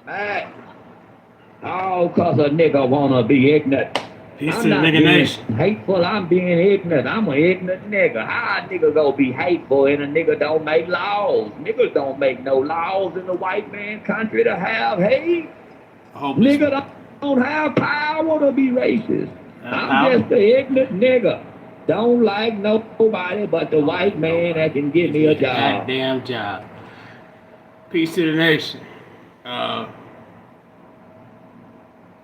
Hey, all cause a nigga wanna be ignorant. Peace to I'm the not nigga being nation. hateful, I'm being ignorant. I'm an ignorant nigga. How a nigga gonna be hateful and a nigga don't make laws? Niggas don't make no laws in the white man country to have hate. I hope this Nigga don't have power to be racist. I'm power. just an ignorant nigga. Don't like nobody but the Don't white like man that nobody. can give Gives me me a a job. goddamn job. Peace to the nation. Uh,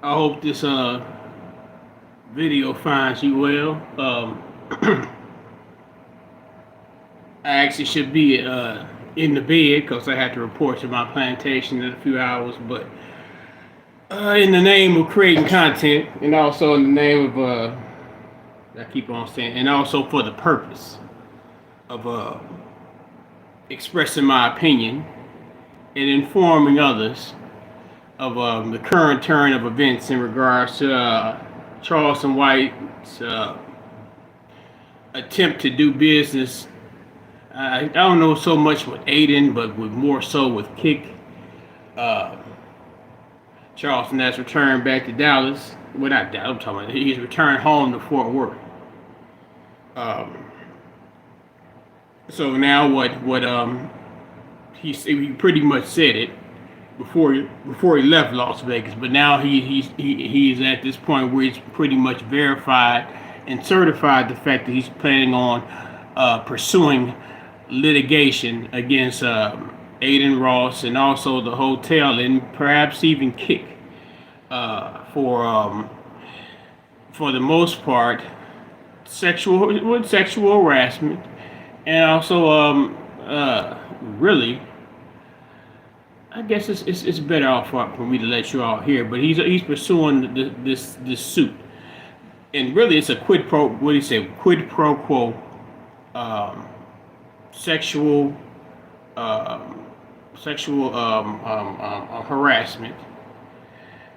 I hope this video finds you well. I actually should be in the bed because I have to report to my plantation in a few hours. But in the name of creating content, and also in the name of I keep on saying, and also for the purpose of expressing my opinion and informing others of the current turn of events in regards to Charleston White's attempt to do business. I don't know so much with Adin, but with more so with Kick. Uh, Charleston has returned back to Dallas. Well, not Dallas. I'm talking about he's returned home to Fort Worth. Um, so now what he pretty much said it before he left Las Vegas, but now he's at this point where he's pretty much verified and certified the fact that he's planning on pursuing litigation against Adin Ross and also the hotel and perhaps even Kick for the most part sexual harassment and also really I guess it's better off for me to let you all hear, but he's pursuing this suit, and really it's a quid pro what do you say quid pro quo um, sexual um, sexual harassment,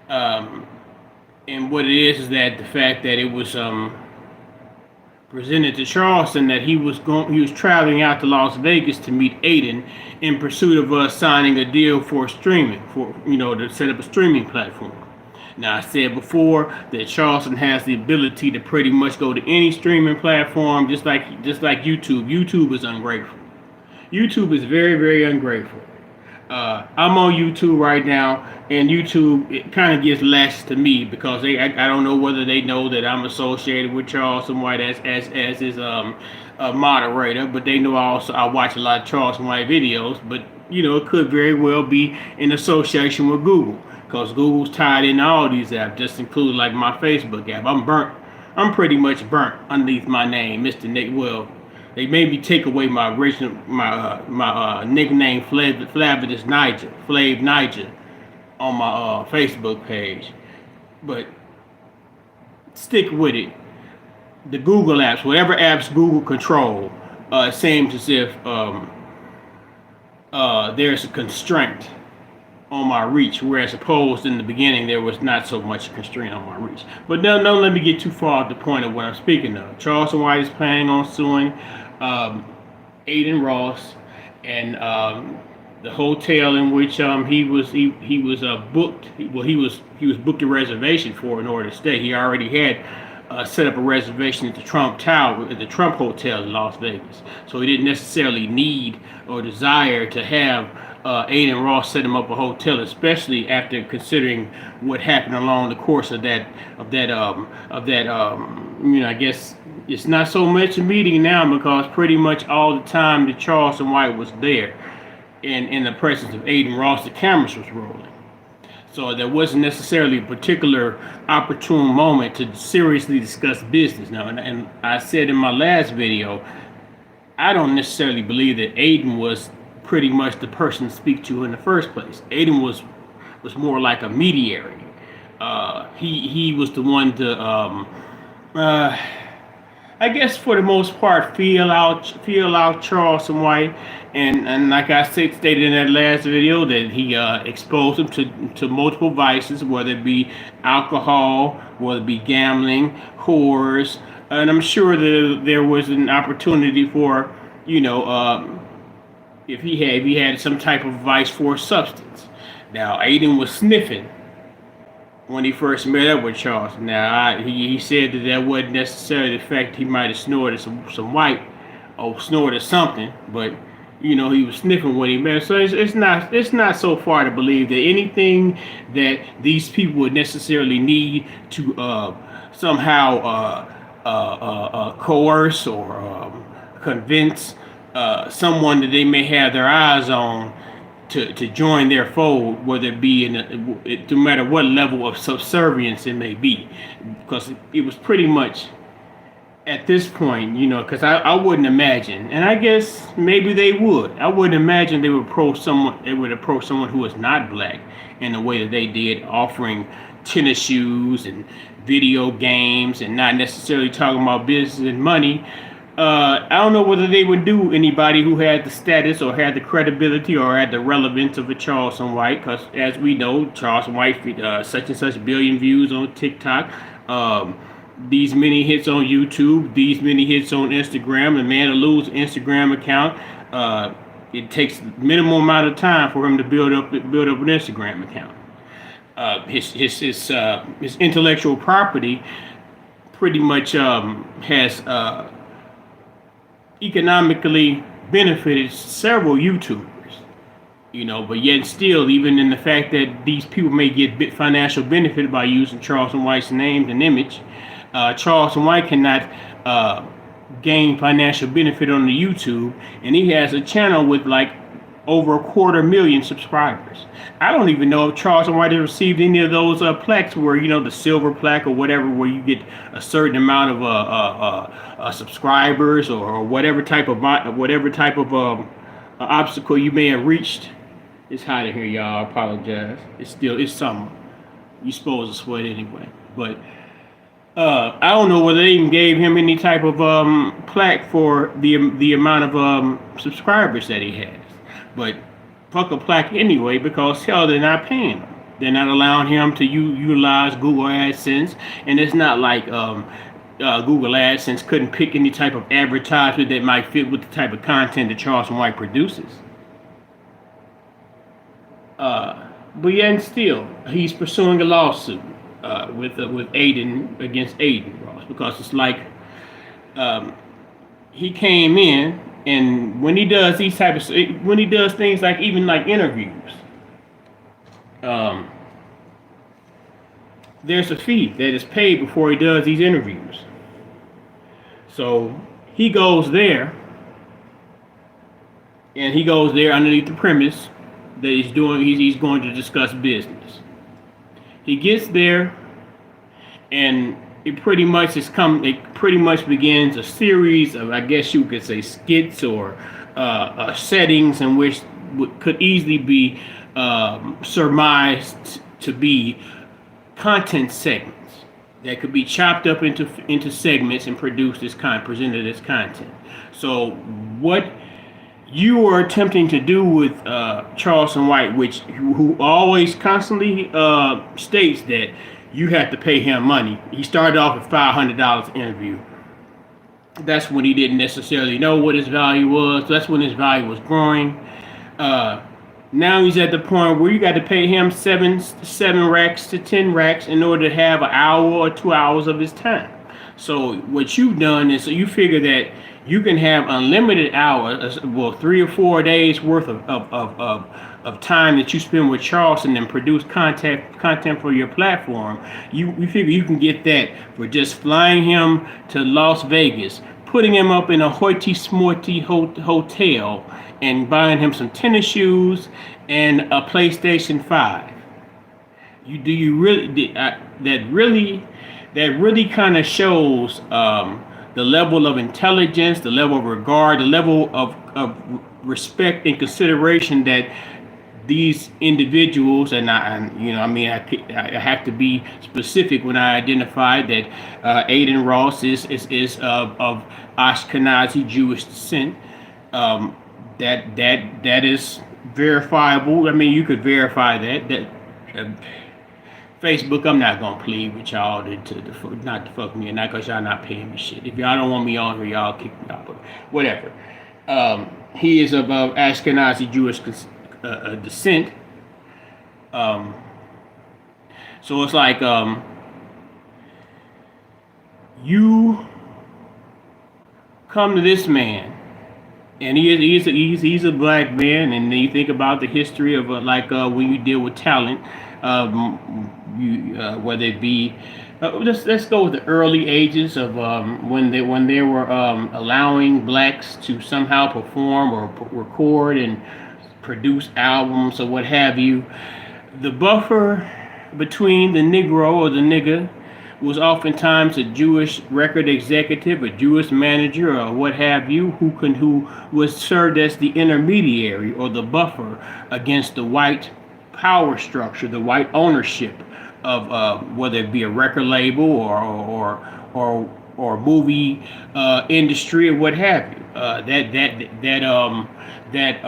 um, and what it is that the fact that it was presented to Charleston that he was traveling out to Las Vegas to meet Adin in pursuit of signing a deal for streaming to set up a streaming platform. Now I said before that Charleston has the ability to pretty much go to any streaming platform just like YouTube. YouTube is ungrateful. YouTube is very, very ungrateful. I'm on YouTube right now, and YouTube it kind of gives less to me because I don't know whether they know that I'm associated with Charleston White as his a moderator, but they know I watch a lot of Charleston White videos. But it could very well be in association with Google because Google's tied in all these apps, just include like my Facebook app. I'm burnt. I'm pretty much burnt underneath my name, Mr. Nick. Well, they maybe take away my original my nickname Flavidus Niger, Flav Niger, on my Facebook page. But stick with it. The Google apps, whatever apps Google control, it seems as if there's a constraint on my reach, whereas opposed in the beginning there was not so much constraint on my reach. But don't let me get too far off the point of what I'm speaking of. Charleston White is planning on suing um, Adin Ross and the hotel in which he was booked. Well, he was booked a reservation for in order to stay. He already had set up a reservation at the Trump Tower, at the Trump Hotel in Las Vegas. So he didn't necessarily need or desire to have Adin Ross set him up a hotel, especially after considering what happened along the course of that. I guess it's not so much a meeting now because pretty much all the time that Charleston White was there, in the presence of Adin Ross, the cameras was rolling. So there wasn't necessarily a particular opportune moment to seriously discuss business. Now, and I said in my last video, I don't necessarily believe that Adin was pretty much the person to speak to in the first place. Adin was more like a mediator. He was the one to I guess for the most part feel out Charleston White, and like I stated in that last video that he exposed him to multiple vices, whether it be alcohol, whether it be gambling, whores, and I'm sure that there was an opportunity for if he had some type of vice for substance. Now, Adin was sniffing when he first met up with Charles. Now, he said that wasn't necessarily the fact he might have snorted some white or snorted something, but he was sniffing when he met. So it's not so far to believe that anything that these people would necessarily need to somehow coerce or convince someone that they may have their eyes on to join their fold, whether it be no matter what level of subservience it may be, because it was pretty much at this point, because I wouldn't imagine, and I guess maybe they would. I wouldn't imagine they would approach someone. They would approach someone who is not black in the way that they did, offering tennis shoes and video games, and not necessarily talking about business and money. I don't know whether they would do anybody who had the status or had the credibility or had the relevance of a Charleston White, because as we know, Charleston White, such and such billion views on TikTok, these many hits on YouTube, these many hits on Instagram. The man to lose an Instagram account, it takes minimal amount of time for him to build up an Instagram account. His intellectual property pretty much has economically benefited several YouTubers, but yet still, even in the fact that these people may get financial benefit by using Charleston White's name and image, Charleston White cannot gain financial benefit on the YouTube, and he has a channel with like over 250,000 subscribers. I don't even know if Charleston White has received any of those plaques where, the silver plaque or whatever, where you get a certain amount of subscribers or whatever type of obstacle you may have reached. It's hot in here, y'all. I apologize. It's summer. You're supposed to sweat anyway. But I don't know whether they even gave him any type of plaque for the amount of subscribers that he has. But fuck a plaque anyway, because hell, they're not paying him. They're not allowing him to utilize Google AdSense, and it's not like Google AdSense couldn't pick any type of advertisement that might fit with the type of content that Charleston White produces. But yet and still, he's pursuing a lawsuit with Adin against Adin Ross, because it's like he came in. And when he does these when he does things like even like interviews, there's a fee that is paid before he does these interviews. So he goes there, and he goes there underneath the premise that he's going to discuss business. He gets there, and it pretty much begins a series of, I guess you could say, skits or settings in which could easily be surmised to be content segments that could be chopped up into segments and presented as content. So what you are attempting to do with Charleston White, who always constantly states that you have to pay him money. He started off with $500 interview. That's when he didn't necessarily know what his value was. That's when his value was growing. Now he's at the point where you got to pay him 7 racks to 10 racks in order to have an hour or 2 hours of his time. So what you've done is, so you figure that you can have unlimited hours, 3 or 4 days worth of time that you spend with Charleston and produce content for your platform. You figure you can get that for just flying him to Las Vegas, putting him up in a hoity-smoity hotel, and buying him some tennis shoes and a PlayStation 5. That really kind of shows the level of intelligence, the level of regard, the level of respect and consideration that these individuals, and I have to be specific when I identify that Adin Ross is of Ashkenazi Jewish descent. That is verifiable. I mean, you could verify that. Facebook, I'm not gonna plead with y'all not to fuck me, and not because y'all not paying me shit. If y'all don't want me on here, y'all kick me out. But whatever. He is of Ashkenazi Jewish descent, Um, so it's like you come to this man, and he's a black man, and then you think about the history of when you deal with talent, whether it be let's go with the early ages of when they were allowing blacks to somehow perform or record and produce albums or what have you. The buffer between the Negro or the nigger was oftentimes a Jewish record executive, a Jewish manager, or what have you, who was served as the intermediary or the buffer against the white power structure, the white ownership of whether it be a record label or movie industry or what have you. That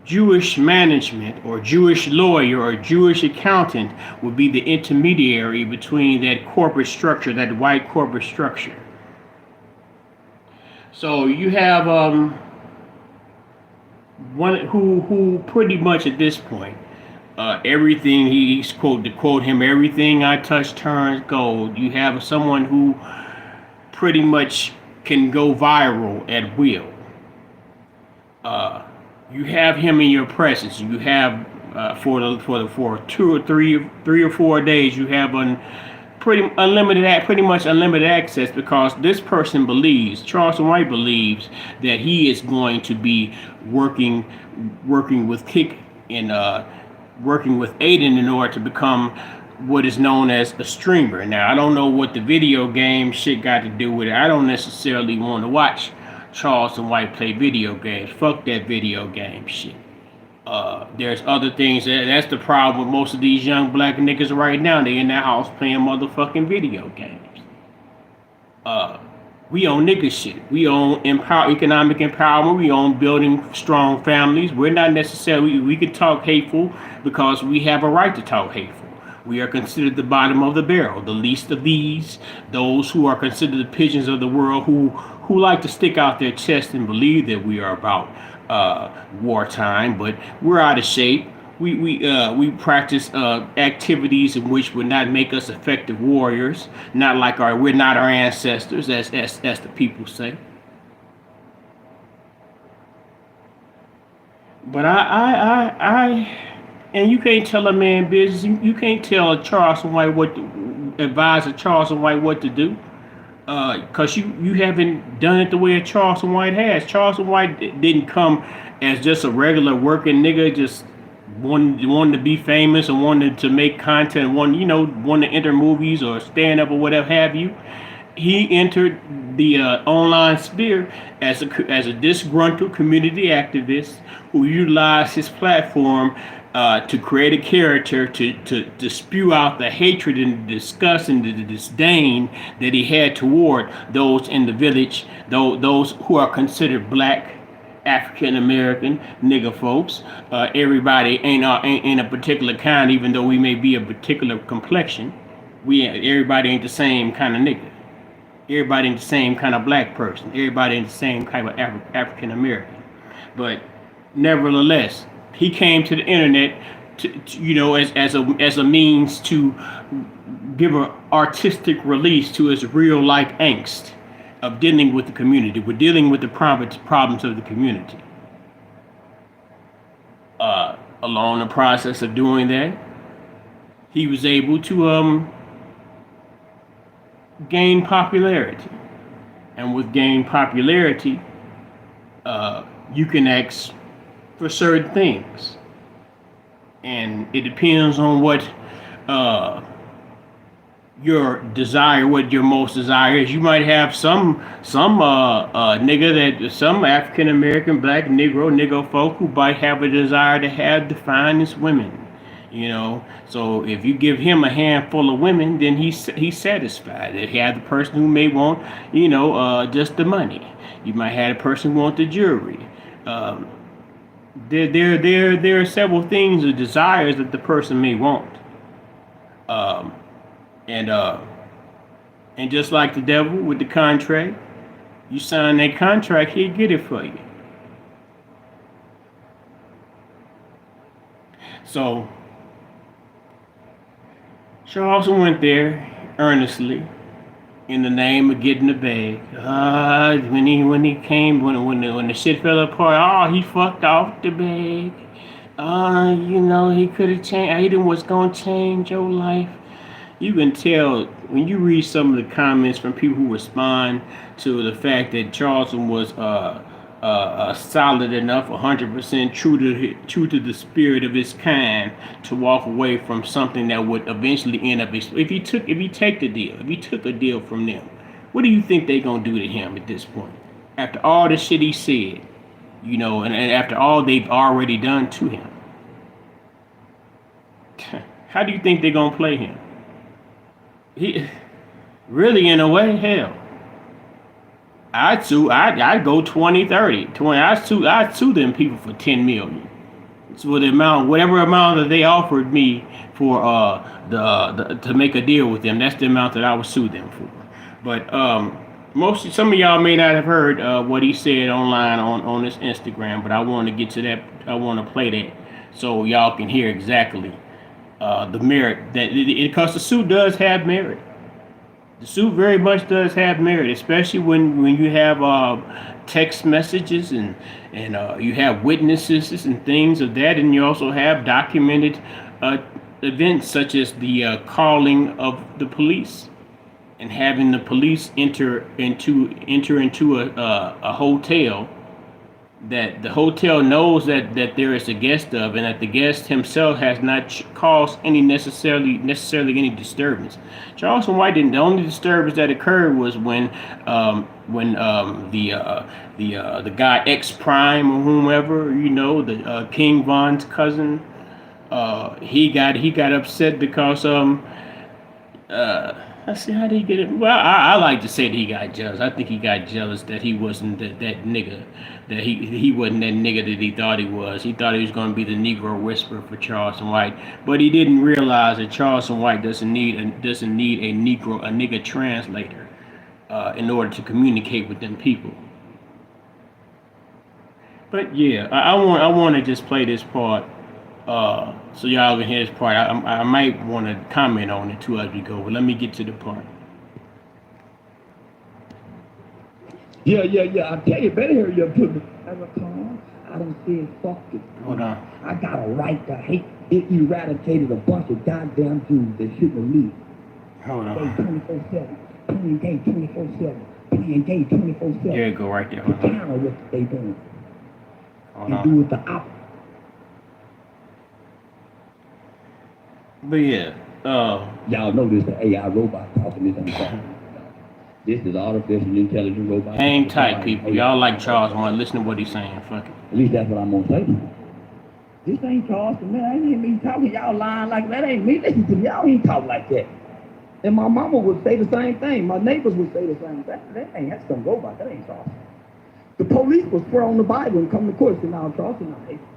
Jewish management or Jewish lawyer or Jewish accountant would be the intermediary between that corporate structure, that white corporate structure. So you have one who pretty much at this point, everything he's quote to quote him, everything I touch turns gold. You have someone who pretty much can go viral at will. You have him in your presence. You have for 2 or 3 or 4 days. You have pretty much unlimited access, because this person believes, Charleston White believes, that he is going to be working with Kick and working with Adin in order to become what is known as a streamer. Now, I don't know what the video game shit got to do with it. I don't necessarily want to watch Charleston White play video games. Fuck that video game shit. There's other things. That's the problem with most of these young black niggas right now. They in their house playing motherfucking video games. We own nigga shit. We own economic empowerment. We own building strong families. We're not necessarily, we can talk hateful because we have a right to talk hateful. We are considered the bottom of the barrel, the least of these, those who are considered the pigeons of the world, who like to stick out their chest and believe that we are about wartime, but we're out of shape. We practice activities in which would not make us effective warriors, we're not our ancestors, as the people say. But and you can't tell a man business. You can't tell a Charleston White advise a Charleston White what to do, because you haven't done it the way a Charleston White has. Charleston White didn't come as just a regular working nigga, just wanted to be famous and wanted to make content, wanted to enter movies or stand up or whatever have you. He entered the online sphere as a disgruntled community activist who utilized his platform to create a character to spew out the hatred and the disgust and the disdain that he had toward those in the village, those who are considered black, African American nigga folks. Everybody ain't a particular kind, even though we may be a particular complexion. Everybody ain't the same kind of nigga. Everybody ain't the same kind of black person. Everybody ain't the same kind of African American. But nevertheless, he came to the internet as a means to give an artistic release to his real life angst of dealing with the community. We're dealing with the problems of the community. Along the process of doing that, he was able to gain popularity. And with gain popularity, you can ask for certain things. And it depends on what your desire, what your most desire is. You might have some African American, black, Negro folk who might have a desire to have the finest women. So if you give him a handful of women, then he's satisfied. If you have the person who may want, just the money. You might have a person who want the jewelry. There are several things or desires that the person may want. And just like the devil with the contract, you sign that contract, he'll get it for you. So Charleston went there earnestly in the name of getting the bag. When he came when the shit fell apart, he fucked off the bag. He could have changed. Aiden was gonna change your life. You can tell when you read some of the comments from people who respond to the fact that Charleston was solid enough, 100% true to the spirit of his kind, to walk away from something that would eventually end up. If he took a deal from them, what do you think they gonna do to him at this point? After all the shit he said, and after all they've already done to him, how do you think they're gonna play him? He really, in a way, hell. I'd go 20, 30, 20. I'd sue them people for 10 million. So whatever amount that they offered me for to make a deal with them, that's the amount that I would sue them for. But some of y'all may not have heard what he said online on his Instagram, but I want to get to that. I want to play that so y'all can hear exactly the merit that because the suit does have merit. The suit very much does have merit, especially when you have text messages and you have witnesses and things of that, and you also have documented events such as the calling of the police and having the police enter into a hotel that the hotel knows that there is a guest of, and that the guest himself has not caused any necessarily any disturbance. Charleston White didn't. The only disturbance that occurred was when the guy X Prime or whomever, the King Von's cousin, he got upset because let's see, how did he get it? Well, I like to say that he got jealous. I think he got jealous that he wasn't that nigga, that he wasn't that nigga that he thought he was. He thought he was going to be the Negro whisperer for Charleston White, but he didn't realize that Charleston White doesn't need a nigga translator in order to communicate with them people. But yeah, I want to just play this part. So y'all can hear this part. I might want to comment on it too as we go, but let me get to the part. Yeah. I tell you, better hurry up, put me. I don't say fuck it. Hold on. I got a right to hate. It eradicated a bunch of goddamn Jews that shouldn't have lived. Hold on. 24/7. Playing gay 24/7. Playing gay 24/7. There you go, right there. To counter what they doing. Hold and on. do it the opposite. But yeah, y'all know this is an AI robot talking this on the phone. This is artificial intelligent robot. Hang tight, people. Y'all like Charles White. Listen to what he's saying. Fuck it. At least that's what I'm gonna say. This ain't Charleston, man. That ain't me talking. Y'all lying like that. Ain't me. Listen to me. Y'all ain't talk like that. And my mama would say the same thing. My neighbors would say the same thing. That's some robot. That ain't Charleston. The police will swear on the Bible and come to court and say, now Charleston, not hateful.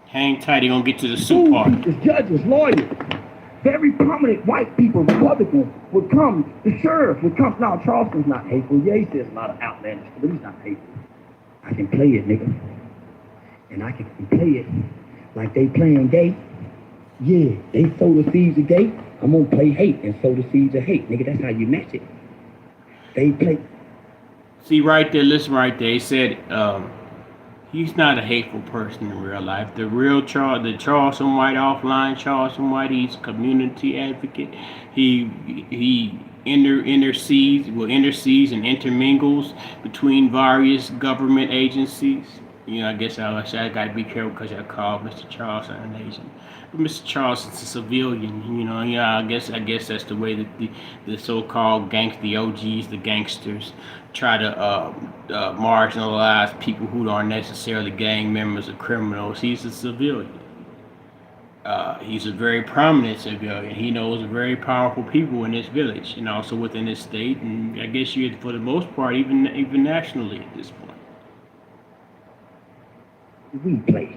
Hang tight, you're going to get to the suit part. Teachers, judges, lawyers, very prominent white people, Republicans, would come, the sheriff would come. Now, Charleston's not hateful. Yeah, he says a lot of outlandish, but he's not hateful. I can play it, nigga. And I can play it like they playing gay. Yeah, they sow the seeds of gay. I'm going to play hate and sow the seeds of hate. Nigga, that's how you match it. They play. See, right there, listen right there. He said, he's not a hateful person in real life. The Charleston White, offline Charleston White, he's a community advocate. He intercedes and intermingles between various government agencies. I guess I got to be careful because I called Mr. Charleston an agent. But Mr. Charleston's a civilian. I guess that's the way that the so-called the OGs, the gangsters, try to marginalize people who aren't necessarily gang members or criminals. He's a civilian. He's a very prominent civilian. He knows very powerful people in this village and also within this state, and I guess for the most part, even nationally at this point. We play.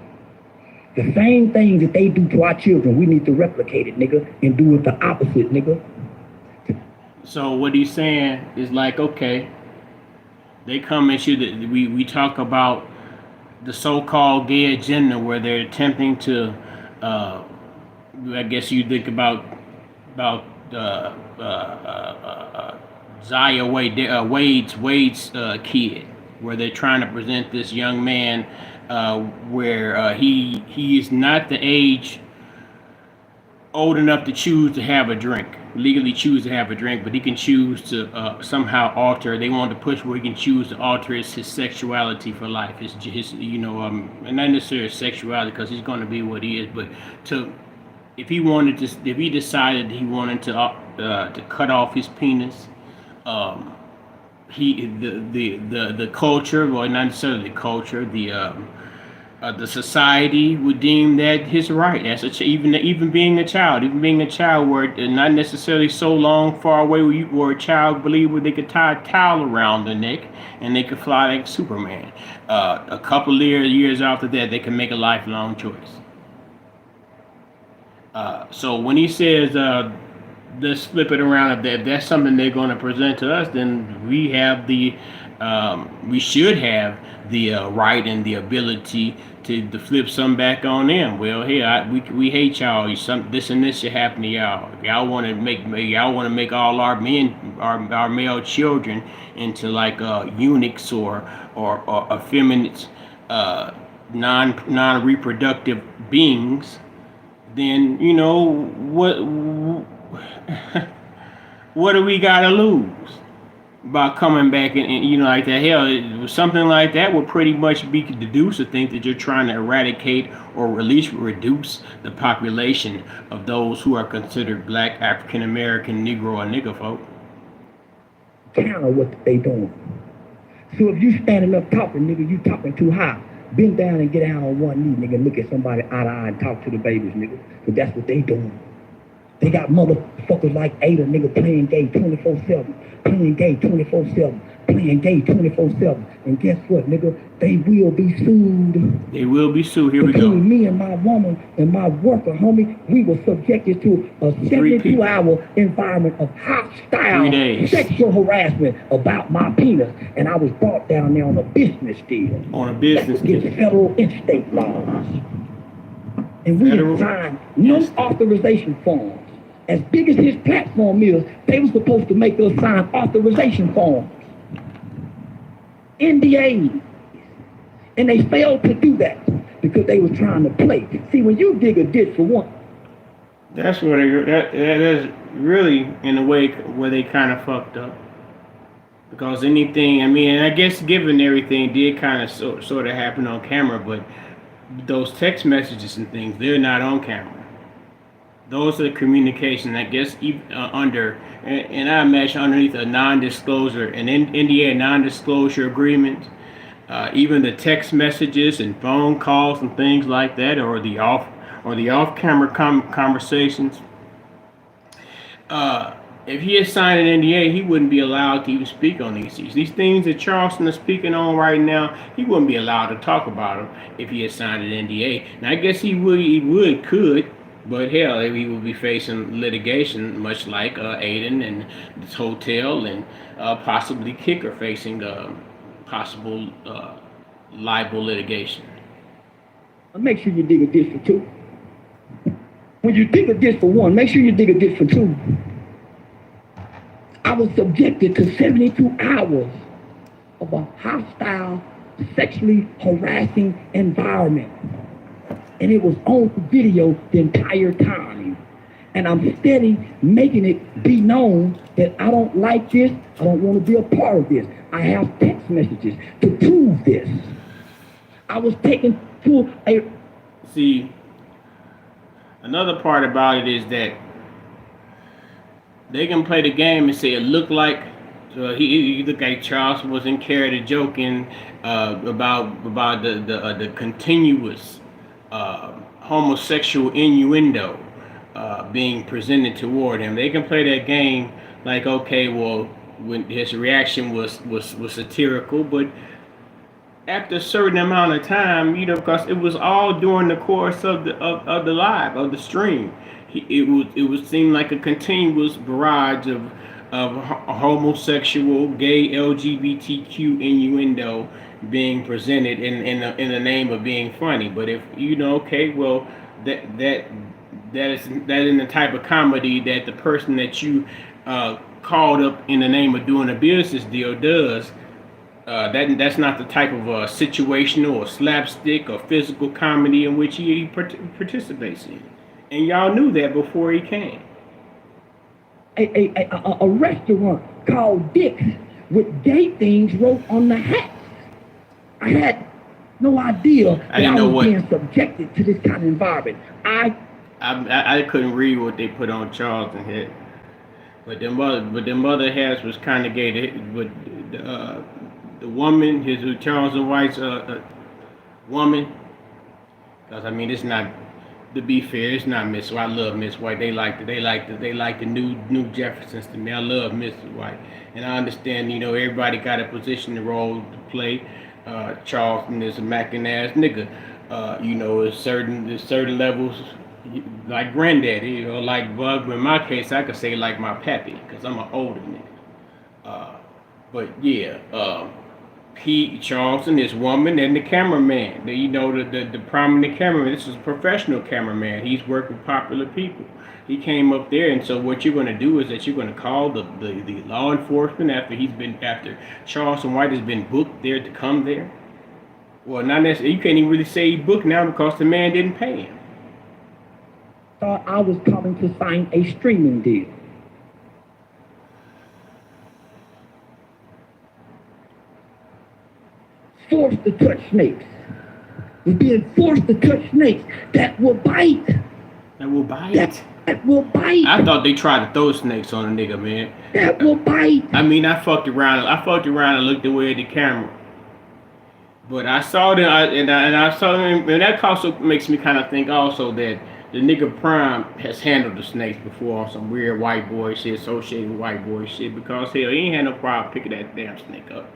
The same thing that they do to our children, we need to replicate it, nigga, and do it the opposite, nigga. So what he's saying is like, okay, they come at you that we talk about the so-called gay agenda where they're attempting to Uh, I guess you think about Zaya Wade's kid, where they're trying to present this young man, where he is not the age old enough to choose to have a drink, legally choose to have a drink, but he can choose to somehow alter. They want to push where he can choose to alter his sexuality for life. His and not necessarily sexuality because he's going to be what he is, but to if he decided he wanted to cut off his penis, he the culture, well, not necessarily the culture, the society would deem that his right. As even being a child, where not necessarily so long far away where a child believed where they could tie a towel around their neck and they could fly like Superman. A couple of years after that, they can make a lifelong choice. So when he says, let's flip it around, if that's something they're going to present to us, then we should have the right and the ability to flip some back on them. Well, here we hate y'all. This and this should happen to y'all. If y'all want to make all our men, our male children into like eunuchs or effeminate non-reproductive beings, then what do we gotta lose by coming back and like that? Hell, something like that would pretty much be deduced to think that you're trying to eradicate or at least reduce the population of those who are considered black, African American, Negro, or nigger folk. Counter what they doing. So if you standing up talking, nigga, you talking too high. Bend down and get down on one knee, nigga, look at somebody eye to eye and talk to the babies, nigga. Because that's what they doing. They got motherfuckers like Ada, nigga, playing gay 24/7, playing gay 24/7, playing gay 24/7. And guess what, nigga? They will be sued. They will be sued. Here we go. Between me and my woman and my worker, homie, we were subjected to a 72-hour environment of hostile sexual harassment about my penis. And I was brought down there on a business deal. On a business deal. Against federal and state laws. And we had signed no authorization forms. As big as his platform is, they were supposed to make us sign authorization forms. NDAs. And they failed to do that because they were trying to play. See, when you dig a ditch for one. That's where that is really in a way where they kind of fucked up. Because anything, and I guess given everything did kind of sort of happen on camera, but those text messages and things, they're not on camera. Those are the communication, I guess, under, and I imagine underneath a non-disclosure, an NDA non-disclosure agreement, even the text messages and phone calls and things like that, or the off-camera conversations. If he had signed an NDA, he wouldn't be allowed to even speak on these issues. These things that Charleston is speaking on right now, he wouldn't be allowed to talk about them if he had signed an NDA. Now, I guess he could. But hell, he will be facing litigation, much like Adin and this hotel, and possibly Kicker facing possible libel litigation. Make sure you dig a ditch for two. When you dig a ditch for one, make sure you dig a ditch for two. I was subjected to 72 hours of a hostile, sexually harassing environment. And it was on video the entire time. And I'm steady making it be known that I don't like this, I don't want to be a part of this. I have text messages to prove this. I was taken to a... See, another part about it is that they can play the game and say it looked like he looked like Charleston was in carried a joking about the continuous homosexual innuendo being presented toward him. They can play that game like, okay, well, when his reaction was satirical, but after a certain amount of time, because it was all during the course of the stream, it would seem like a continuous barrage of homosexual, gay, LGBTQ innuendo being presented in the name of being funny. But if okay, well, that is in the type of comedy that the person that you called up in the name of doing a business deal does. That's not the type of situational or slapstick or physical comedy in which he participates in, and y'all knew that before he came. A restaurant called Dick's with gay things wrote on the hats. I had no idea that I was being subjected to this kind of environment. I couldn't read what they put on Charleston head, but them other hats was kind of gay. But the woman, Charleston White's woman, because I mean it's not. To be fair, it's not Miss White. I love Miss White. They like the new Jeffersons to me. I love Miss White, and I understand. Everybody got a position, a role to play. Charleston is a mackin' ass nigga. There's certain levels, like granddaddy, like Bug. In my case, I could say like my pappy, because I'm an older nigga. But yeah, Pete Charleston, this woman, and the cameraman. The prominent cameraman. This is a professional cameraman. He's worked with popular people. He came up there, and so what you're going to do is that you're going to call the law enforcement after Charleston White has been booked there to come there. Well, not necessarily. You can't even really say he booked now because the man didn't pay him. Thought I was coming to sign a streaming deal. Forced to touch snakes. Was being forced to touch snakes that will bite. That will bite. That will bite. I thought they tried to throw snakes on a nigga, man. That will bite. I mean, I fucked around and looked away at the camera. But I saw them, and I saw them, and that also makes me kind of think also that the nigga Prime has handled the snakes before on some weird white boy shit, associated with white boy shit, because hell, he ain't had no problem picking that damn snake up.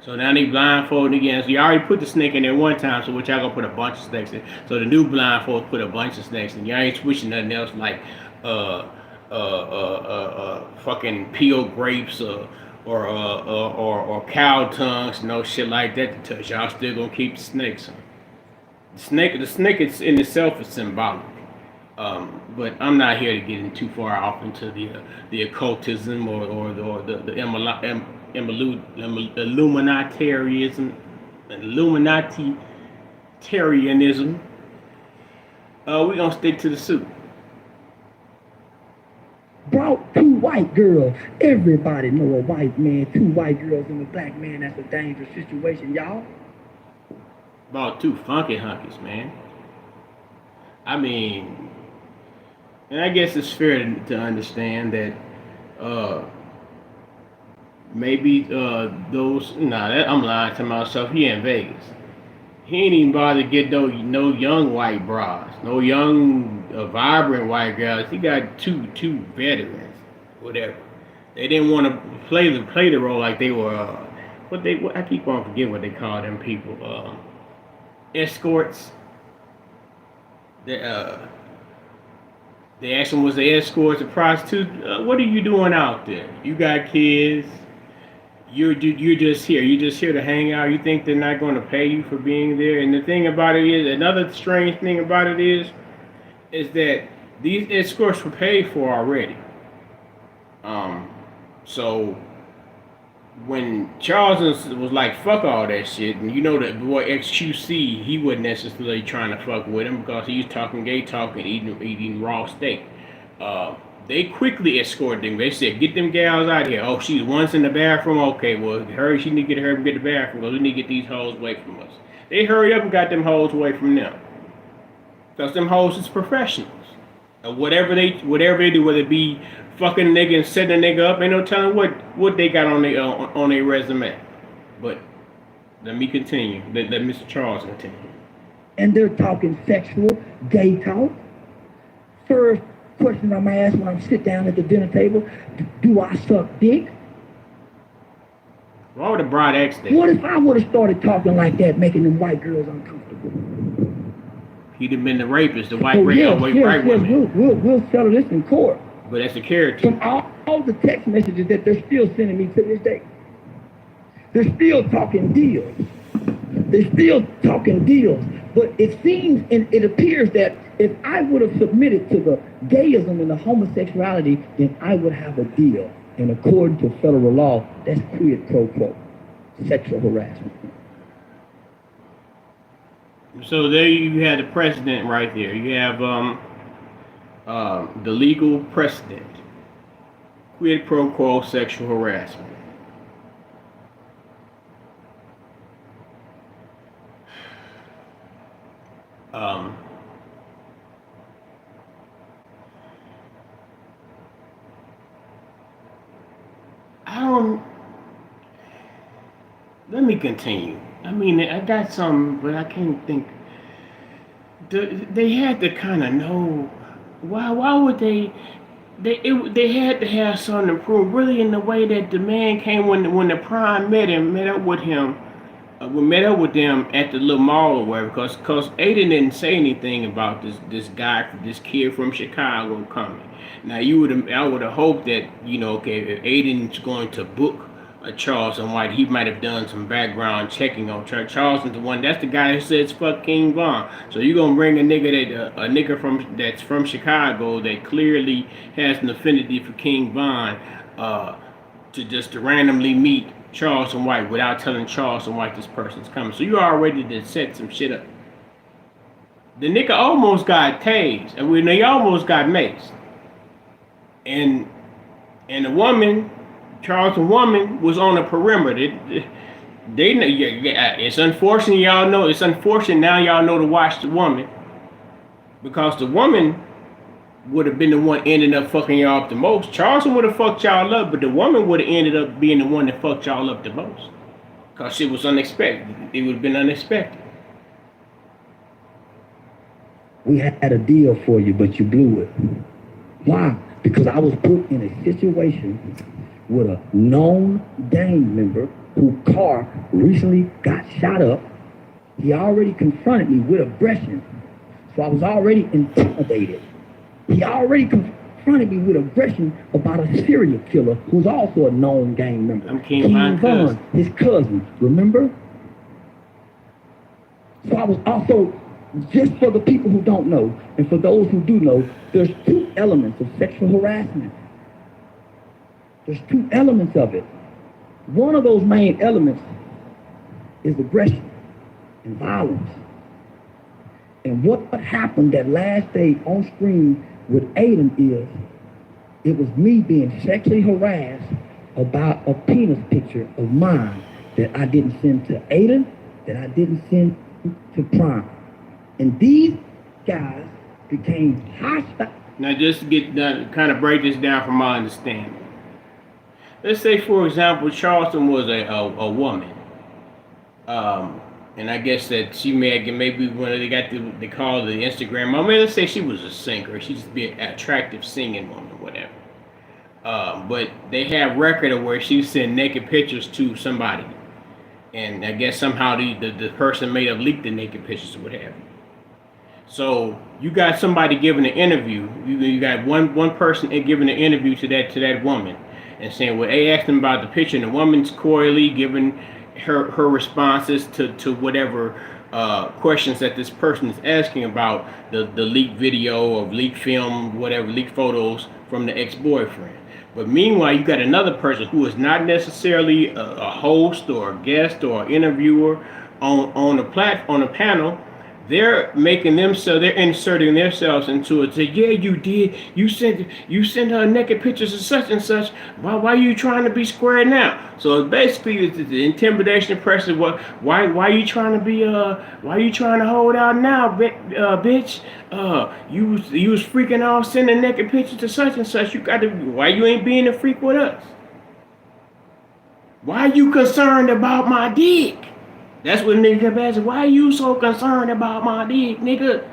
So now they blindfolded again. So you already put the snake in there one time, so what y'all gonna put a bunch of snakes in. So the new blindfold put a bunch of snakes in. Y'all ain't switching nothing else like fucking peeled grapes or cow tongues, no shit like that to touch. Y'all still gonna keep the snakes on. The snake is in itself is symbolic. But I'm not here to get in too far off into the occultism or the Illuminatarianism. We're gonna stick to the suit. Brought two white girls. Everybody know a white man, two white girls and a black man. That's a dangerous situation, y'all. Brought two funky hunkies, man. I mean, and I guess it's fair to understand that maybe I'm lying to myself. He in Vegas. He ain't even bothered to get no young white bras, no young vibrant white girls. He got two veterans, whatever. They didn't want to play the role like they were. I keep on forgetting what they call them people. Escorts. They asked him, was the escorts a prostitute? What are you doing out there? You got kids. You're just here. You're just here to hang out. You think they're not going to pay you for being there? And the thing about it is, another strange thing about it is that these escorts were paid for already. So when Charles was like, fuck all that shit, and you know that boy XQC, he wasn't necessarily trying to fuck with him because he was talking gay talk and eating raw steak. They quickly escorted him. They said, get them gals out here. Oh, she's once in the bathroom. Okay, well, she need to get her and get the bathroom because we need to get these hoes away from us. They hurried up and got them hoes away from them. Because them hoes is professionals. Whatever they do, whether it be fucking a nigga and setting a nigga up, ain't no telling what they got on their resume. But let me continue. Let Mr. Charles continue. And they're talking sexual, gay talk. First question I'm asked when I sit down at the dinner table, do I suck dick? Why would a bride ask that? What if I would have started talking like that, making them white girls uncomfortable? He'd have been the rapist, the white women. We'll settle this in court. But that's a character. From all the text messages that they're still sending me to this day. They're still talking deals. But it seems and it appears that if I would have submitted to the gayism and the homosexuality, then I would have a deal. And according to federal law, that's quid pro quo, sexual harassment. So there you had the precedent right there. You have the legal precedent. Quid pro quo sexual harassment. I don't. Let me continue. I mean, I got some, but I can't think. They had to kind of know why. Why would they? They had to have something to prove. Really, in the way that the man came when the prime met up with him. We met up with them at the little mall or whatever, because Aiden didn't say anything about this kid from Chicago coming. Now I would have hoped that, okay, if Aiden's going to book a Charleston White, he might have done some background checking on Charleston's the one. That's the guy who says fuck King Von. So you gonna bring a nigga that's from Chicago that clearly has an affinity for King Von, to randomly meet Charleston White without telling Charleston White this person's coming. So you already did set some shit up. The nigga almost got tased, and they almost got maced. And the woman, Charleston woman, was on the perimeter. It's unfortunate y'all know. It's unfortunate now y'all know to watch the woman, because the woman would have been the one ending up fucking y'all up the most. Charleston would have fucked y'all up, but the woman would have ended up being the one that fucked y'all up the most. Because shit was unexpected. It would have been unexpected. We had a deal for you, but you blew it. Why? Because I was put in a situation with a known gang member whose car recently got shot up. He already confronted me with aggression, so I was already intimidated. He already confronted me with aggression about a serial killer who's also a known gang member. I'm King Von, his cousin, remember? So I was also, just for the people who don't know, and for those who do know, there's two elements of sexual harassment. There's two elements of it. One of those main elements is aggression and violence. And what happened that last day on screen with Adin is, it was me being sexually harassed about a penis picture of mine that I didn't send to Adin, that I didn't send to Prime. And these guys became hostile. Now just to get done, kind of break this down from my understanding. Let's say, for example, Charleston was a woman. And I guess that she maybe when they call the Instagram. I mean, let's say she was a singer. She just be an attractive singing woman, whatever. But they have record of where she sent naked pictures to somebody, and I guess somehow the person may have leaked the naked pictures or whatever. So you got somebody giving an interview. You got one person giving an interview to that woman, and saying, well, they asked them about the picture, and the woman's coyly giving her responses to whatever questions that this person is asking about the leaked video or leaked film, whatever, leaked photos from the ex-boyfriend. But meanwhile, you got another person who is not necessarily a host or a guest or an interviewer on a panel. They're making themselves, they're inserting themselves into it. Say, yeah, you did. You sent her naked pictures of such and such. Why are you trying to be square now? So basically, it's the intimidation, pressure. Why you trying to be why you trying to hold out now, bitch? You was freaking off sending naked pictures to such and such. Why you ain't being a freak with us? Why you concerned about my dick? That's what nigga kept asking. Why you so concerned about my dick, nigga?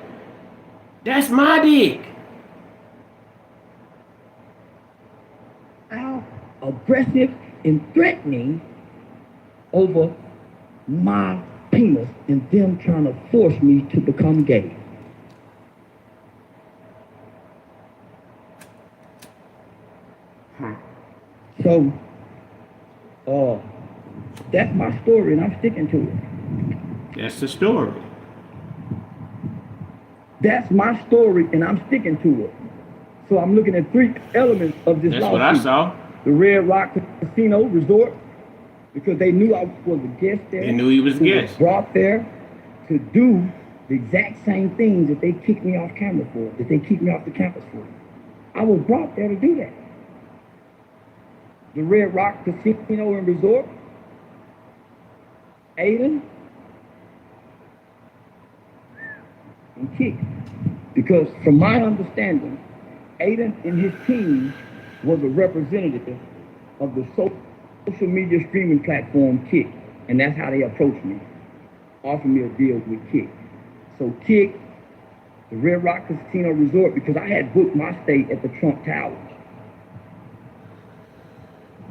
That's my dick. How aggressive and threatening over my penis and them trying to force me to become gay. So, that's my story, and I'm sticking to it. That's the story. That's my story, and I'm sticking to it. So I'm looking at three elements of this That's lawsuit. what I saw. The Red Rock Casino Resort, because they knew I was a guest there. They knew he was a guest. Brought there to do the exact same things that they kicked me off camera for, that they kicked me off the campus for. I was brought there to do that. The Red Rock Casino and Resort, Adin, and Kick. Because from my understanding, Adin and his team was a representative of the social media streaming platform Kick. And that's how they approached me, offered me a deal with Kick. So Kick, the Red Rock Casino Resort, because I had booked my stay at the Trump Towers.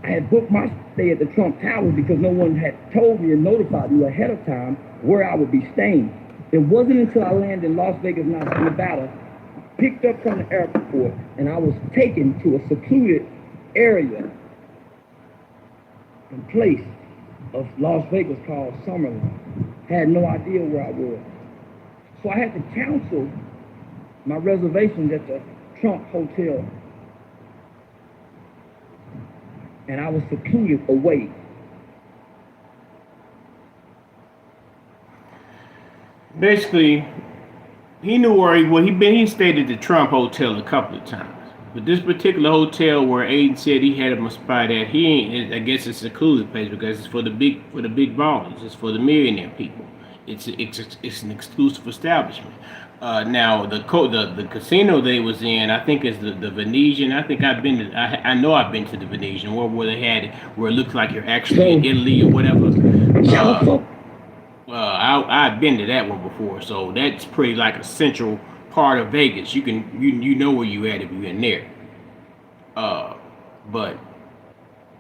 I had booked my stay at the Trump Towers because no one had told me and notified me ahead of time where I would be staying. It wasn't until I landed in Las Vegas, Nevada, picked up from the airport, and I was taken to a secluded area and place of Las Vegas called Summerlin. Had no idea where I was. So I had to cancel my reservations at the Trump Hotel. And I was secluded away. Basically, he knew where he stayed at the Trump Hotel a couple of times. But this particular hotel where Adin said he had him a spot at, he ain't. I guess it's a secluded place because it's for the big ballers. It's for the millionaire people. It's an exclusive establishment. Now the casino they was in, I think is the Venetian. I think I've been to. I know I've been to the Venetian where they had it where it looks like you're actually in Italy or whatever. I've been to that one before, so that's pretty like a central part of Vegas. You know where you at if you're in there. But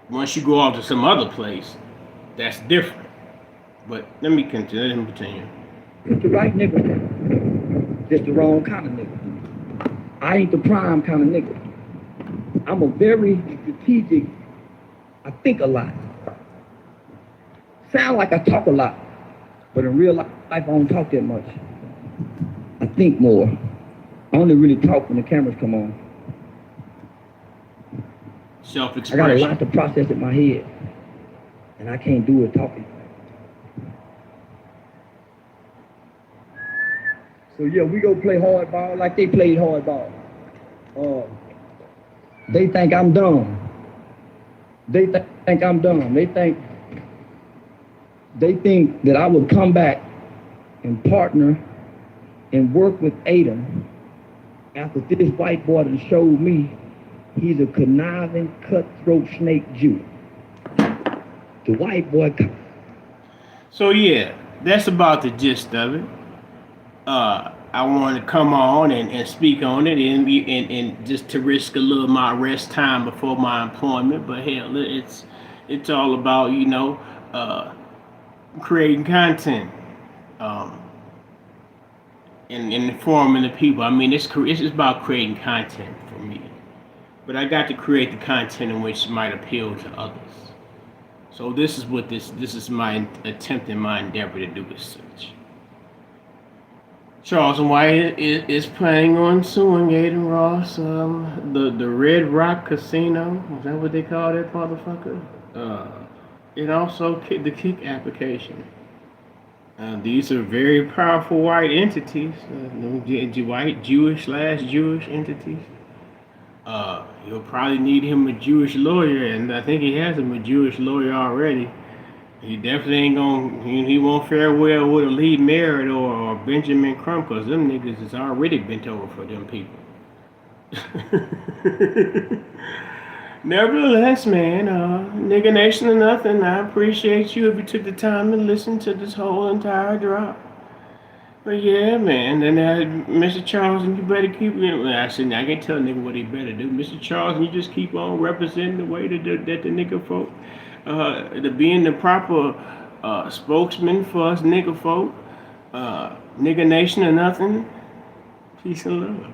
once you go off to some other place, that's different. But let me continue. It's the right nigga. Just the wrong kind of nigga. I ain't the prime kind of nigga. I'm a very strategic. I think a lot. Sound like I talk a lot, but in real life I don't talk that much. I think more. I only really talk when the cameras come on. Self-expression. I got a lot to process in my head, and I can't do it talking. So yeah, we go play hardball like they played hardball. They think I'm dumb. They think I'm dumb. They think that I would come back and partner and work with Adin after this white boy done showed me he's a conniving, cutthroat snake Jew. The white boy. So yeah, that's about the gist of it. I want to come on and speak on it and just to risk a little my rest time before my employment. But hell, it's all about creating content and informing the people. I mean, it's just about creating content for me. But I got to create the content in which might appeal to others. So this is what this is my attempt and my endeavor to do as such. Charleston White is planning on suing Adin Ross, the Red Rock Casino. Is that what they call that motherfucker? And also the Kick application. These are very powerful white entities, white Jewish entities. You'll probably need him a Jewish lawyer, and I think he has him a Jewish lawyer already. He definitely ain't gonna. He won't fare well with a Lee Merritt or Benjamin Crump, cause them niggas is already bent over for them people. Nevertheless, man, nigga nation or nothing. I appreciate you if you took the time to listen to this whole entire drop. But yeah, man, and Mr. Charleston, you better keep it. Actually, I can't tell a nigga what he better do. Mr. Charleston, you just keep on representing the way that the nigga folk. To being the proper spokesman for us nigga folk, nigga nation or nothing. Peace and love.